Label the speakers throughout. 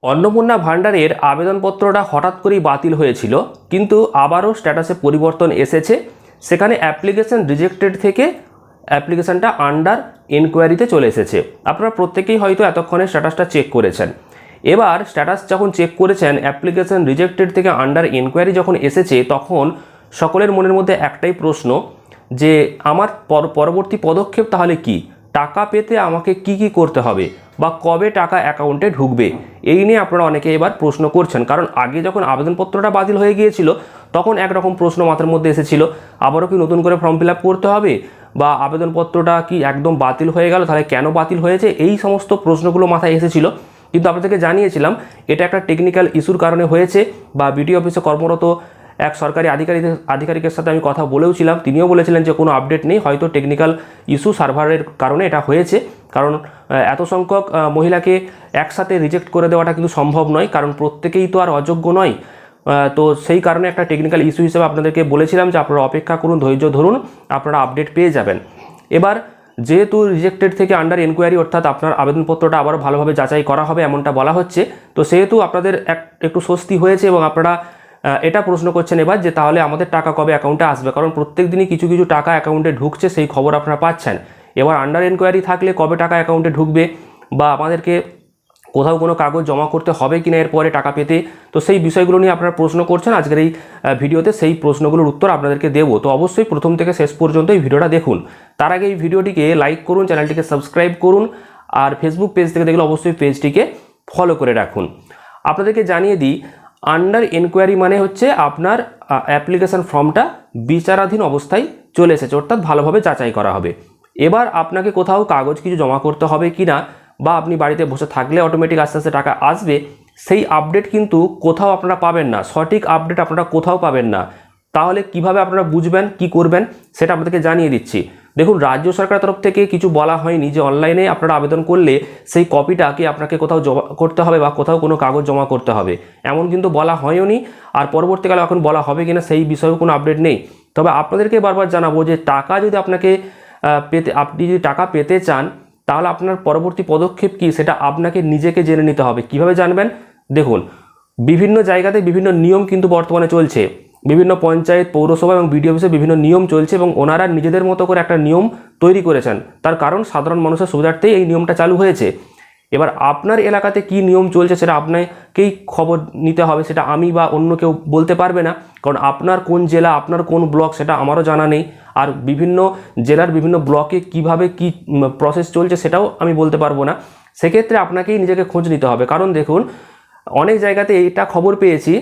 Speaker 1: অন্নপূর্ণা ভান্ডারের আবেদনপত্রটা হঠাৎ করেই বাতিল হয়েছিল, কিন্তু আবারও স্ট্যাটাসে পরিবর্তন এসেছে। সেখানে অ্যাপ্লিকেশন রিজেক্টেড থেকে অ্যাপ্লিকেশনটা আন্ডার এনকোয়ারিতে চলে এসেছে। আপনারা প্রত্যেকেই হয়তো এতক্ষণে স্ট্যাটাসটা চেক করেছেন। এবার স্ট্যাটাস যখন চেক করেছেন, অ্যাপ্লিকেশন রিজেক্টেড থেকে আন্ডার এনকোয়ারি যখন এসেছে, তখন সকলের মনের মধ্যে একটাই প্রশ্ন যে আমার পরবর্তী পদক্ষেপ তাহলে কি, টাকা পেতে আমাকে কি কি করতে হবে বা কবে টাকা অ্যাকাউন্টে ঢুকবে, এই নিয়ে আপনারা অনেকে এবার প্রশ্ন করছেন। কারণ আগে যখন আবেদনপত্রটা বাতিল হয়ে গিয়েছিল তখন একরকম প্রশ্ন মাথার মধ্যে এসেছিল, আবারও কি নতুন করে ফর্ম ফিল আপ করতে হবে, বা আবেদনপত্রটা কি একদম বাতিল হয়ে গেল, তাহলে কেন বাতিল হয়েছে, এই সমস্ত প্রশ্নগুলো মাথায় এসেছিল। কিন্তু আপনাদেরকে জানিয়েছিলাম এটা একটা টেকনিক্যাল ইস্যুর কারণে হয়েছে, বা বিডিও অফিসে কর্মরত এক সরকারি আধিকারিকের সাথে আমি কথা বলেওছিলাম, তিনিও বলেছিলেন যে কোনো আপডেট নেই, হয়তো টেকনিক্যাল ইস্যু সার্ভারের কারণে এটা হয়েছে। কারণ এত সংখ্যক মহিলাকে একসাথে রিজেক্ট করে দেওয়াটা কিন্তু সম্ভব নয়, কারণ প্রত্যেকেই তো আর অযোগ্য নয়। তো সেই কারণে একটা টেকনিক্যাল ইস্যু হিসেবে আপনাদেরকে বলেছিলাম যে আপনারা অপেক্ষা করুন, ধৈর্য ধরুন, আপনারা আপডেট পেয়ে যাবেন। এবার যেহেতু রিজেক্টেড থেকে আন্ডার এনকোয়ারি, অর্থাৎ আপনার আবেদনপত্রটা আবারও ভালোভাবে যাচাই করা হবে এমনটা বলা হচ্ছে, তো সেহেতু আপনাদের একটু স্বস্তি হয়েছে এবং আপনারা এটা প্রশ্ন করছেন এবার যে তাহলে আমাদের টাকা কবে অ্যাকাউন্টে আসবে। কারণ প্রত্যেক দিনই কিছু কিছু টাকা অ্যাকাউন্টে ঢুকছে, সেই খবর আপনারা পাচ্ছেন। এবার আন্ডার এনকোয়ারি থাকলে কবে টাকা অ্যাকাউন্টে ঢুকবে, বা আমাদেরকে কোথাও কোনো কাগজ জমা করতে হবে কিনা এরপরে টাকা পেতে, তো সেই বিষয়গুলো নিয়ে আপনারা প্রশ্ন করছেন। আজকের এই ভিডিওতে সেই প্রশ্নগুলোর উত্তর আপনাদেরকে দেবো। তো অবশ্যই প্রথম থেকে শেষ পর্যন্ত এই ভিডিওটা দেখুন। তার আগে এই ভিডিওটিকে লাইক করুন, চ্যানেলটিকে সাবস্ক্রাইব করুন, আর ফেসবুক পেজ থেকে দেখলে অবশ্যই পেজটিকে ফলো করে রাখুন। আপনাদেরকে জানিয়ে দিই, আন্ডার এনকোয়ারি মানে হচ্ছে আপনার অ্যাপ্লিকেশন ফর্মটা বিচারাধীন অবস্থায় চলে এসেছে, অর্থাৎ ভালোভাবে যাচাই করা হবে। এবার আপনাকে কোথাও কাগজ কিছু জমা করতে হবে কি না, বা আপনি বাড়িতে বসে থাকলে অটোমেটিক আস্তে আস্তে টাকা আসবে, সেই আপডেট কিন্তু কোথাও আপনারা পাবেন না, সঠিক আপডেট আপনারা কোথাও পাবেন না। তাহলে কিভাবে আপনারা বুঝবেন, কি করবেন, সেটা আপনাদেরকে জানিয়ে দিচ্ছি। দেখুন, রাজ্য সরকারের তরফ থেকে কিছু বলা হয়নি যে অনলাইনে আপনারা আবেদন করলে সেই কপিটাকে আপনাকে কোথাও জমা করতে হবে বা কোথাও কোনো কাগজ জমা করতে হবে, এমন কিন্তু বলা হয়নি। আর পরবর্তীকালে এখন বলা হবে কিনা সেই বিষয়েও কোনো আপডেট নেই। তবে আপনাদেরকে বারবার জানাবো যে টাকা যদি আপনাকে আপনি যদি টাকা পেতে চান, তাহলে আপনার পরবর্তী পদক্ষেপ কী সেটা আপনাকে নিজেকে জেনে নিতে হবে। কিভাবে জানবেন? দেখুন, বিভিন্ন জায়গাতে বিভিন্ন নিয়ম কিন্তু বর্তমানে চলছে, বিভিন্ন পঞ্চায়েত, পৌরসভা এবং বিডিও অফিসে বিভিন্ন নিয়ম চলছে, এবং ওনারা নিজেদের মতো করে একটা নিয়ম তৈরি করেছেন। তার কারণ সাধারণ মানুষের সুবিধার্থেই এই নিয়মটা চালু হয়েছে। এবার আপনার এলাকাতে কি নিয়ম চলছে সেটা আপনাকেই খবর নিতে হবে, সেটা আমি বা অন্য কেউ বলতে পারবে না। কারণ আপনার কোন জেলা, আপনার কোন ব্লক, সেটা আমারও জানা নেই। আর বিভিন্ন জেলার বিভিন্ন ব্লকে কিভাবে কি প্রসেস চলছে সেটাও আমি বলতে পারবো না। সেক্ষেত্রে আপনাকেই নিজেকে খোঁজ নিতে হবে। কারণ দেখুন, অনেক জায়গাতে এইটা খবর পেয়েছি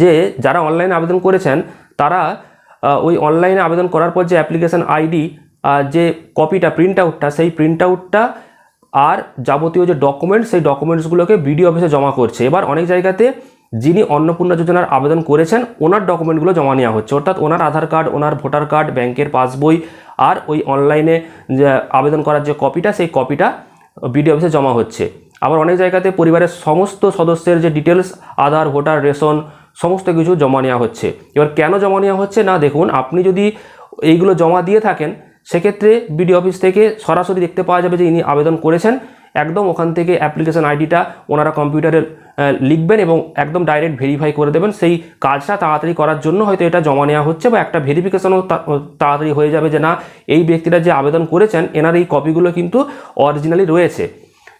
Speaker 1: যে যারা অনলাইনে আবেদন করেছেন, তারা ওই অনলাইনে আবেদন করার পর যে অ্যাপ্লিকেশন আইডি, যে কপিটা, প্রিন্ট আউটটা, সেই প্রিন্ট আউটটা আর যাবতীয় যে ডকুমেন্টস, সেই ডকুমেন্টসগুলোকে বিডিও অফিসে জমা করছে। এবার অনেক জায়গাতে যিনি অন্নপূর্ণা যোজনার আবেদন করেছেন ওনার ডকুমেন্টগুলো জমা নেওয়া হচ্ছে, অর্থাৎ ওনার আধার কার্ড, ওনার ভোটার কার্ড, ব্যাংকের পাসবই, আর ওই অনলাইনে যে আবেদন করার যে কপিটা, সেই কপিটা বিডিও অফিসে জমা হচ্ছে। আবার অনেক জায়গাতে পরিবারের সমস্ত সদস্যের যে ডিটেলস, আধার, ভোটার, রেশন, সমস্ত কিছু জমা নেওয়া হচ্ছে। এবার কেন জমা নেওয়া হচ্ছে না, দেখুন, আপনি যদি এইগুলো জমা দিয়ে থাকেন, সেক্ষেত্রে বিডিও অফিস থেকে সরাসরি দেখতে পাওয়া যাবে যে ইনি আবেদন করেছেন। একদম ওখান থেকে অ্যাপ্লিকেশন আইডিটা ওনারা কম্পিউটারে লিখবেন এবং একদম ডাইরেক্ট ভেরিফাই করে দেবেন। সেই কাজটা তাড়াতাড়ি করার জন্য হয়তো এটা জমা নেওয়া হচ্ছে, বা একটা ভেরিফিকেশনও তাড়াতাড়ি হয়ে যাবে যে না, এই ব্যক্তিরা যে আবেদন করেছেন এনার এই কপিগুলো কিন্তু অরিজিনালি রয়েছে।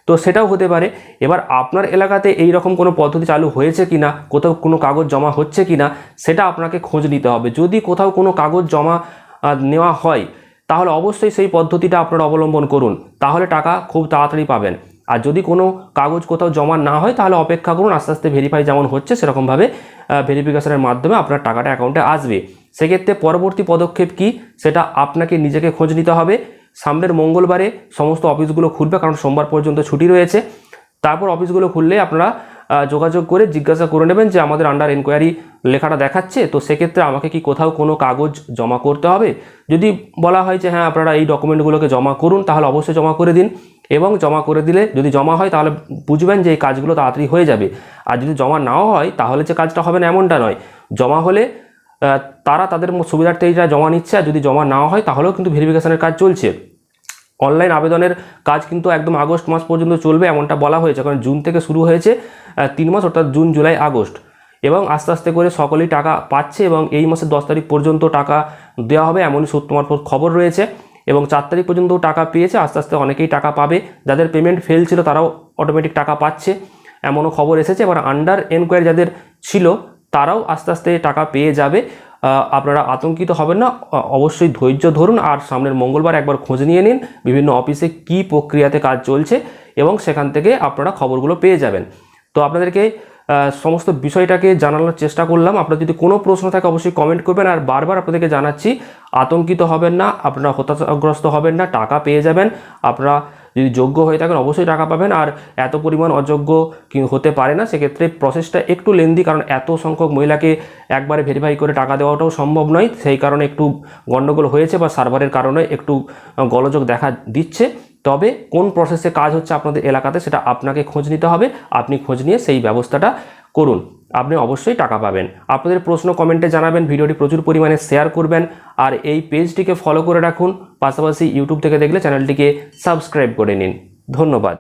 Speaker 1: তো সেটাও হতে পারে। এবার আপনার এলাকাতে এই রকম কোনো পদ্ধতি চালু হয়েছে কিনা, কোথাও কোনো কাগজ জমা হচ্ছে কিনা, সেটা আপনাকে খোঁজ নিতে হবে। যদি কোথাও কোনো কাগজ জমা নেওয়া হয়, তাহলে অবশ্যই সেই পদ্ধতিটা আপনারা অবলম্বন করুন, তাহলে টাকা খুব তাড়াতাড়ি পাবেন। আর যদি কোনো কাগজ কোথাও জমা না হয়, তাহলে অপেক্ষা করুন, আস্তে আস্তে ভেরিফাই যেমন হচ্ছে সেরকমভাবে ভেরিফিকেশনের মাধ্যমে আপনার টাকাটা অ্যাকাউন্টে আসবে। সেক্ষেত্রে পরবর্তী পদক্ষেপ কি, সেটা আপনাকে নিজেকে খোঁজ নিতে হবে। সামনের মঙ্গলবারে সমস্ত অফিসগুলো খুলবে, কারণ সোমবার পর্যন্ত ছুটি রয়েছে। তারপর অফিসগুলো খুললে আপনারা যোগাযোগ করে জিজ্ঞাসা করে নেবেন যে আমাদের আন্ডার এনকোয়ারি লেখাটা দেখাচ্ছে, তো সেক্ষেত্রে আমাকে কি কোথাও কোনো কাগজ জমা করতে হবে। যদি বলা হয় যে হ্যাঁ আপনারা এই ডকুমেন্টগুলোকে জমা করুন, তাহলে অবশ্যই জমা করে দিন। এবং জমা করে দিলে যদি জমা হয়, তাহলে বুঝবেন যে এই কাজগুলো তাড়াতাড়ি হয়ে যাবে। আর যদি জমা নাও হয়, তাহলে যে কাজটা হবে না এমনটা নয়। জমা হলে তারা তাদের সুবিধার্থে এইটা জমা নিচ্ছে, আর যদি জমা নাও হয় তাহলেও কিন্তু ভেরিফিকেশনের কাজ চলছে। অনলাইন আবেদনের কাজ কিন্তু একদম আগস্ট মাস পর্যন্ত চলবে এমনটা বলা হয়েছে, কারণ জুন থেকে শুরু হয়েছে 3 মাস, অর্থাৎ জুন, জুলাই, আগস্ট, এবং আস্তে আস্তে করে সকলেই টাকা পাচ্ছে এবং এই মাসের 10 তারিখ পর্যন্ত টাকা দেওয়া হবে এমনই সূত্র মারফত খবর রয়েছে। এবং 4 তারিখ পর্যন্ত টাকা পেয়েছে, আস্তে আস্তে অনেকেই টাকা পাবে, যাদের পেমেন্ট ফেল ছিল তারাও অটোমেটিক টাকা পাচ্ছে এমনও খবর এসেছে। এবার আন্ডার এনকোয়ারি যাদের ছিল তারাও আস্তে আস্তে টাকা পেয়ে যাবে। আপনারা আতঙ্কিত হবেন না, অবশ্যই ধৈর্য ধরুন আর সামনের মঙ্গলবার একবার খোঁজ নিয়ে নিন বিভিন্ন অফিসে কী প্রক্রিয়াতে কাজ চলছে এবং সেখান থেকে আপনারা খবরগুলো পেয়ে যাবেন। তো আপনাদেরকে সমস্ত বিষয়টাকে জানানোর চেষ্টা করলাম। আপনার যদি কোনো প্রশ্ন থাকে অবশ্যই কমেন্ট করবেন। আর বারবার আপনাদেরকে জানাচ্ছি, আতঙ্কিত হবেন না, আপনারা হতাশাগ্রস্ত হবেন না, টাকা পেয়ে যাবেন। আপনারা যদি যোগ্য হয়ে থাকেন অবশ্যই টাকা পাবেন, আর এত পরিমাণ অযোগ্য হতে পারে না, সেক্ষেত্রে প্রসেসটা একটু লেন্দি, কারণ এত সংখ্যক মহিলাকে একবারে ভেরিফাই করে টাকা দেওয়াটাও সম্ভব নয়, সেই কারণে একটু গণ্ডগোল হয়েছে বা সার্ভারের কারণে একটু গোলযোগ দেখা দিচ্ছে। তবে কোন প্রসেসে কাজ হচ্ছে আপনাদের এলাকাতে সেটা আপনাকে খোঁজ নিতে হবে, আপনি খোঁজ নিয়ে সেই ব্যবস্থাটা করুন, আপনি অবশ্যই টাকা পাবেন। আপনাদের প্রশ্ন কমেন্টে জানাবেন, ভিডিওটি প্রচুর পরিমাণে শেয়ার করবেন, আর এই পেজটিকে ফলো করে রাখুন। পাশাপাশি ইউটিউব থেকে দেখলে চ্যানেলটিকে সাবস্ক্রাইব করে নিন। ধন্যবাদ।